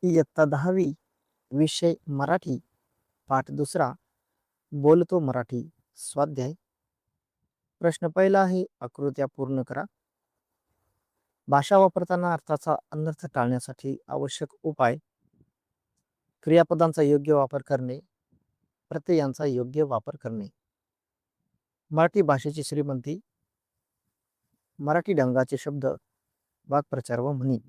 इयत्ता 10वी विषय मराठी पाठ दुसरा बोलतो मराठी स्वाध्याय. प्रश्न पहिला आहे, आकृत्या पूर्ण करा. भाषा वापरताना अर्थाचा अनर्थ टाळण्यासाठी आवश्यक उपाय: क्रियापदांचा योग्य वापर करणे, प्रत्ययांचा योग्य वापर करणे. मराठी भाषेची श्रीमंती, मराठी ढंगाचे शब्द, वाक्प्रचार व म्हणी.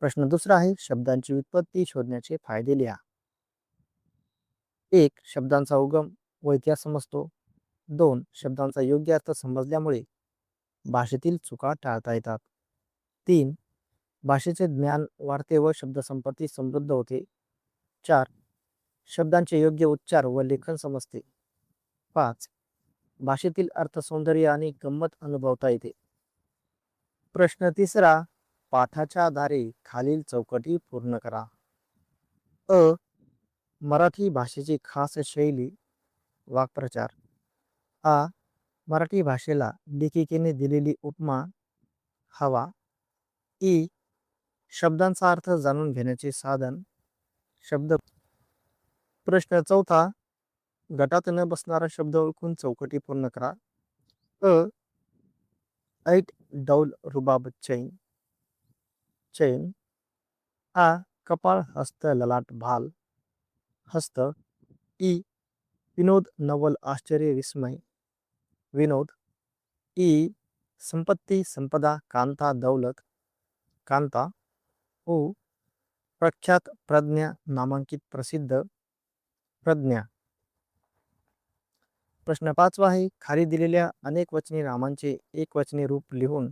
प्रश्न दुसरा आहे, शब्दांची व्युत्पत्ती शोधण्याचे फायदे लिहा. 1. शब्दांचा उगम व इतिहास समजतो. 2. शब्दांचा योग्य अर्थ समजल्यामुळे भाषेतील चुका टाळता येतात. 3. भाषेचे ज्ञान वाढते व शब्दसंपत्ती समृद्ध होते. 4. शब्दांचे योग्य उच्चार व लेखन समजते. 5. भाषेतील अर्थ सौंदर्य आणि गंमत अनुभवता येते. प्रश्न तिसरा, पाठाच्या आधारे खालील चौकटी पूर्ण करा. अ. मराठी भाषेची खास शैली, वाक्प्रचार. आ. मराठी भाषेला लेखिकेने दिलेली उपमा, हवा. ई. शब्दांचा अर्थ जाणून घेण्याचे साधन, शब्द. प्रश्न चौथा, गटात न बसणारा शब्द ओळखून चौकटी पूर्ण करा. अ. ऐट डौल रुबाब चैन, चैन. आ. कपाळ हस्त ललाट भाल, हस्त. ई. विनोद नवल आश्चर्य विस्मय, विनोद. ई. संपत्ती संपदा कांता दौलत, कांता. उ. प्रख्यात प्रज्ञा नामांकित प्रसिद्ध, प्रज्ञा. प्रश्न पाचवा आहे, खाली दिलेल्या अनेक वचनी नामांचे एक वचनी रूप लिहून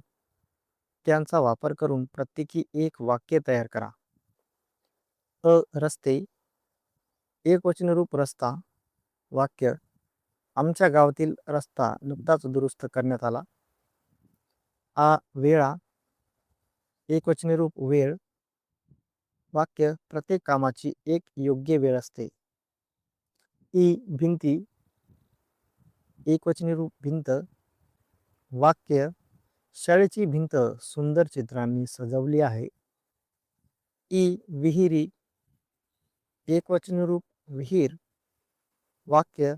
त्यांचा वापर करून प्रत्येकी एक वाक्य तयार करा. अ. रस्ते. एक वचनी रूप रस्ता, वाक्य. आमच्या गावातील रस्ता नुकताच दुरुस्त करण्यात आला. आ. वेळा. एक वचनी रूप वेळ, वाक्य. प्रत्येक कामाची एक योग्य वेळ असते. ई. भिंती. एक वचनी रूप भिंत, वाक्य. शाळेची भिंत सुंदर चित्रांनी सजवली आहे. ई. विहिरी. एक वचनी रूप विहीर, वाक्य.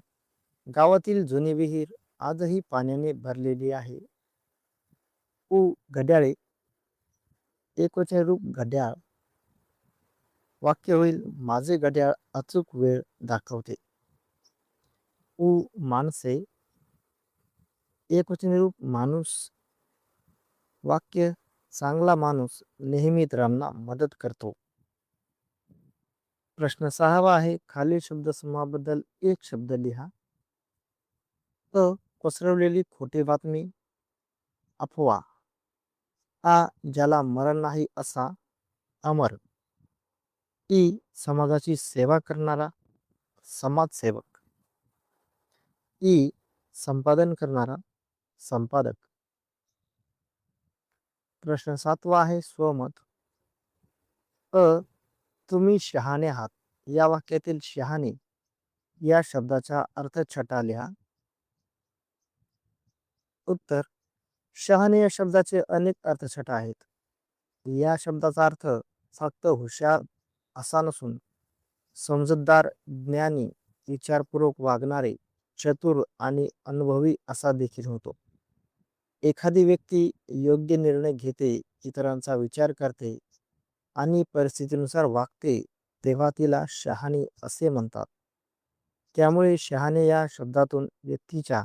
गावातील जुनी विहीर आजही पाण्याने भरलेली आहे. उ. घड्याळे. एक वचनी रूप घड्याळ, वाक्य होईल. माझे घड्याळ अचूक वेळ दाखवते. उ. माणसे. एक वचनी रूप माणूस, वाक्य. चांगला माणूस नेहमी इतरांना मदत करतो. प्रश्न सहावा आहे, खालील शब्दसमूहाबद्दल एक शब्द लिहा. अ. पसरवलेली खोटी बातमी, अफवा. आ. ज्याला मरण नाही असा, अमर. ई. समाजाची सेवा करणारा, समाजसेवक. ई. संपादन करणारा, संपादक. प्रश्न सातवा आहे, स्वमत. अ. तुम्ही शहाणे आहात या वाक्यातील शहाणे या शब्दाचा अर्थ छटा लिहा. उत्तर: शहाणे या शब्दाचे अनेक अर्थछटा आहेत. या शब्दाचा अर्थ फक्त हुशार असा नसून समजूतदार, ज्ञानी, विचारपूर्वक वागणारे, चतुर आणि अनुभवी असा देखील होतो. एखादी व्यक्ती योग्य निर्णय घेते, इतरांचा विचार करते आणि परिस्थितीनुसार वागते, तेव्हा तिला शहाणी असे म्हणतात. त्यामुळे शहाणे या शब्दातून व्यक्तीच्या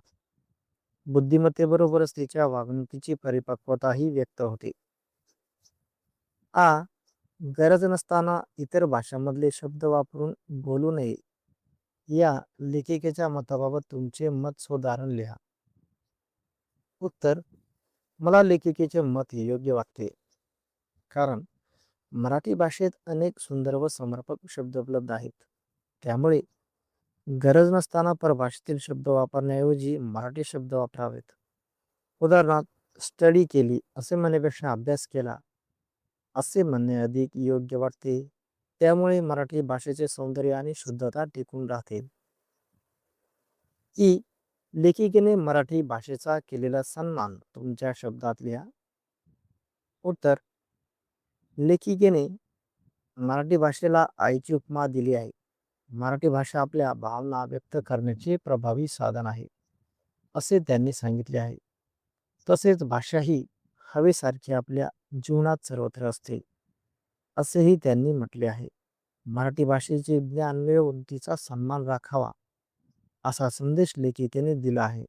बुद्धिमत्तेबरोबरच तिच्या वागणुकीची परिपक्वताही व्यक्त होते. आ. गरज नसताना इतर भाषांमधले शब्द वापरून बोलू नये. या लेखिकेच्या मताबाबत तुमचे मत सोदाहरण लिहा. उत्तर: मला लेखिकेचे मत योग्य वाटते, कारण मराठी भाषेत अनेक सुंदर व समर्पक शब्द उपलब्ध आहेत. त्यामुळे गरज नसताना परभाषेतील शब्द वापरण्याऐवजी मराठी शब्द वापरावेत. उदाहरणार्थ, स्टडी केली असे म्हणण्यापेक्षा अभ्यास केला असे म्हणणे अधिक योग्य वाटते. त्यामुळे मराठी भाषेचे सौंदर्य आणि शुद्धता टिकून राहते. ई. लेखिकेने मराठी भाषेचा केलेला सन्मान तुमच्या शब्दात लिहा. उत्तर: लेखिकेने मराठी भाषेला आईची उपमा दिली आहे. मराठी भाषा आपल्या भावना व्यक्त करण्याचे प्रभावी साधन आहे, असे त्यांनी सांगितले आहे. तसेच भाषा ही हवेसारखी आपल्या जीवनात सर्वत्र असते, असेही त्यांनी म्हटले आहे. मराठी भाषेचे ज्ञान मिळवून तिचा सन्मान राखावा, असा संदेश लेखिकेने दिला आहे.